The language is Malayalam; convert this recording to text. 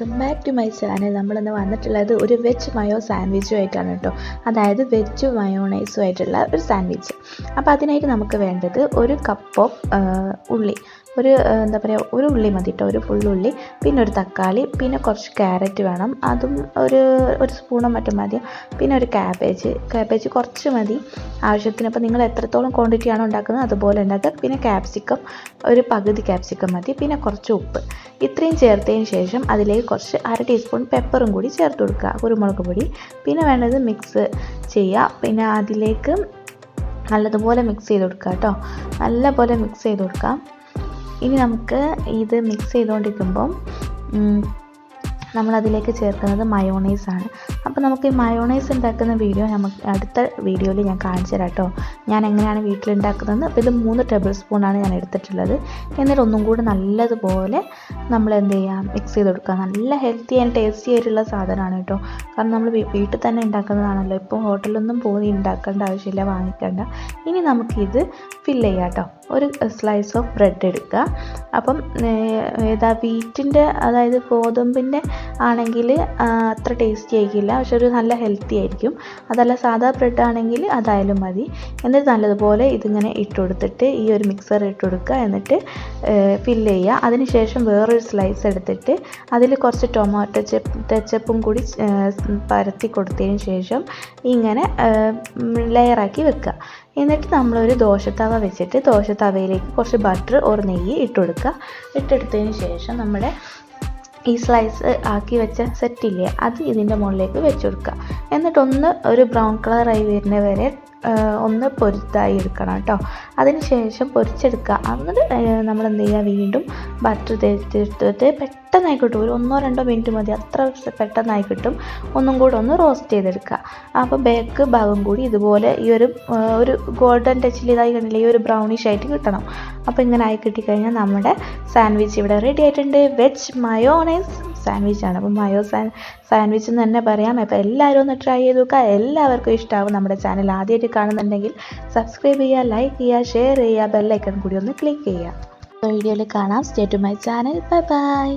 Welcome back to my channel. നമ്മളിന്ന് വന്നിട്ടുള്ളത് ഒരു വെജ് മയോ സാൻഡ്വിച്ചുമായിട്ടാണ് കേട്ടോ. അതായത് വെജ് മയോണൈസുമായിട്ടുള്ള ഒരു സാൻഡ്വിച്ച്. അപ്പോൾ അതിനായിട്ട് നമുക്ക് വേണ്ടത് ഒരു കപ്പ് ഓഫ് ഉള്ളി, ഒരു ഒരു ഉള്ളി മതി കേട്ടോ, ഒരു ഫുൾ ഉള്ളി, പിന്നെ ഒരു തക്കാളി, പിന്നെ കുറച്ച് ക്യാരറ്റ് വേണം, അതും ഒരു സ്പൂണോ മറ്റും മതി, പിന്നെ ഒരു ക്യാബേജ് കുറച്ച് മതി ആവശ്യത്തിന്. അപ്പോൾ നിങ്ങൾ എത്രത്തോളം ക്വാണ്ടിറ്റി ആണോ ഉണ്ടാക്കുന്നത് അതുപോലെ ഉണ്ടാക്കുക. പിന്നെ ക്യാപ്സിക്കം ഒരു പകുതി ക്യാപ്സിക്കം മതി, പിന്നെ കുറച്ച് ഉപ്പ്. ഇത്രയും ചേർത്തതിന് ശേഷം അതിലേക്ക് കുറച്ച് 1/2 ടീസ്പൂൺ പെപ്പറും കൂടി ചേർത്ത് കൊടുക്കുക, കുരുമുളക് പൊടി. പിന്നെ വേണ്ടത് മിക്സ് ചെയ്യുക. പിന്നെ അതിലേക്ക് നല്ലതുപോലെ മിക്സ് ചെയ്ത് കൊടുക്കുക കേട്ടോ, നല്ലപോലെ മിക്സ് ചെയ്ത് കൊടുക്കാം. ഇനി നമുക്ക് ഇത് മിക്സ് ചെയ്തുകൊണ്ടിരിക്കുമ്പം നമ്മളതിലേക്ക് ചേർക്കുന്നത് മയോണൈസാണ്. അപ്പോൾ നമുക്ക് ഈ മയോണൈസ് ഉണ്ടാക്കുന്ന വീഡിയോ നമുക്ക് അടുത്ത വീഡിയോയിൽ ഞാൻ കാണിച്ചു തരാം കേട്ടോ, ഞാൻ എങ്ങനെയാണ് വീട്ടിലുണ്ടാക്കുന്നതെന്ന്. അപ്പോൾ ഇത് 3 ടേബിൾ സ്പൂണാണ് ഞാൻ എടുത്തിട്ടുള്ളത്. എന്നിട്ട് ഒന്നും കൂടി നല്ലതുപോലെ നമ്മൾ എന്ത് ചെയ്യാം, മിക്സ് ചെയ്ത് കൊടുക്കുക. നല്ല ഹെൽത്തി ആൻഡ് ടേസ്റ്റി ആയിട്ടുള്ള സാധനമാണ് കേട്ടോ, കാരണം നമ്മൾ വീട്ടിൽ തന്നെ ഉണ്ടാക്കുന്നതാണല്ലോ. ഇപ്പോൾ ഹോട്ടലൊന്നും പോയി ഉണ്ടാക്കേണ്ട ആവശ്യമില്ല, വാങ്ങിക്കേണ്ട. ഇനി നമുക്കിത് ഫില്ല് ചെയ്യാം കേട്ടോ. ഒരു സ്ലൈസ് ഓഫ് ബ്രെഡ് എടുക്കുക. അപ്പം വീറ്റിൻ്റെ, അതായത് ഗോതമ്പിൻ്റെ ആണെങ്കിൽ അത്ര ടേസ്റ്റി ആയിരിക്കില്ല, പക്ഷെ ഒരു നല്ല ഹെൽത്തി ആയിരിക്കും. അതല്ല സാധാ ബ്രെഡ് ആണെങ്കിൽ അതായാലും മതി. എന്നിട്ട് നല്ലതുപോലെ ഇതിങ്ങനെ ഇട്ട് കൊടുത്തിട്ട് ഈ ഒരു മിക്സർ ഇട്ട് കൊടുക്കുക. എന്നിട്ട് ഫില്ല് ചെയ്യുക. അതിനുശേഷം വേറൊരു സ്ലൈസ് എടുത്തിട്ട് അതിൽ കുറച്ച് ടൊമാറ്റോ കെച്ചപ്പും കൂടി പരത്തി കൊടുത്തതിന് ശേഷം ഇങ്ങനെ ലെയറാക്കി വെക്കുക. എന്നിട്ട് നമ്മളൊരു ദോശത്തവ വെച്ചിട്ട് ദോശത്തവയിലേക്ക് കുറച്ച് ബട്ടർ ഓർ നെയ്യ് ഇട്ട് കൊടുക്കുക. ഇട്ടെടുത്തതിന് ശേഷം നമ്മുടെ ഈ സ്ലൈസ് ആക്കി വെച്ച സെറ്റില്ലേ, അത് ഇതിൻ്റെ മുകളിലേക്ക് വെച്ച് കൊടുക്കുക. എന്നിട്ടൊന്ന് ഒരു ബ്രൗൺ കളറായി വരുന്ന വരെ ഒന്ന് പൊരിച്ചായി എടുക്കണം കേട്ടോ. അതിന് ശേഷം പൊരിച്ചെടുക്കുക. എന്നിട്ട് നമ്മൾ എന്ത് ചെയ്യുക, വീണ്ടും ബട്ടർ തേച്ചെടുത്തിട്ട് പെട്ടെന്നായി കിട്ടും, ഒരു 1-2 മിനിറ്റ് മതി, അത്ര പെട്ടെന്നായി കിട്ടും. ഒന്നും കൂടെ ഒന്ന് റോസ്റ്റ് ചെയ്തെടുക്കുക. അപ്പോൾ ബാക്ക് ഭാഗം കൂടി ഇതുപോലെ ഈ ഒരു ഗോൾഡൻ ടച്ചിൽ ഇതായി കണ്ടില്ലേ, ഈ ഒരു ബ്രൗണിഷ് ആയിട്ട് കിട്ടണം. അപ്പോൾ ഇങ്ങനെ ആയി കിട്ടിക്കഴിഞ്ഞാൽ നമ്മുടെ സാൻഡ്വിച്ച് ഇവിടെ റെഡി ആയിട്ടുണ്ട്. വെജ് മയോണൈസ് സാൻഡ്വിച്ചാണ്. അപ്പോൾ സാൻഡ്വിച്ച് എന്ന് തന്നെ പറയാം. അപ്പോൾ എല്ലാവരും ഒന്ന് ട്രൈ ചെയ്ത് നോക്കുക, എല്ലാവർക്കും ഇഷ്ടമാവും. നമ്മുടെ ചാനൽ ആദ്യമായിട്ട് കാണുന്നുണ്ടെങ്കിൽ സബ്സ്ക്രൈബ് ചെയ്യുക, ലൈക്ക് ചെയ്യുക, ഷെയർ ചെയ്യുക, ബെല്ലൈക്കൺ കൂടി ഒന്ന് ക്ലിക്ക് ചെയ്യുക. വീഡിയോയിൽ കാണാം. Stay to my channel. Bye by.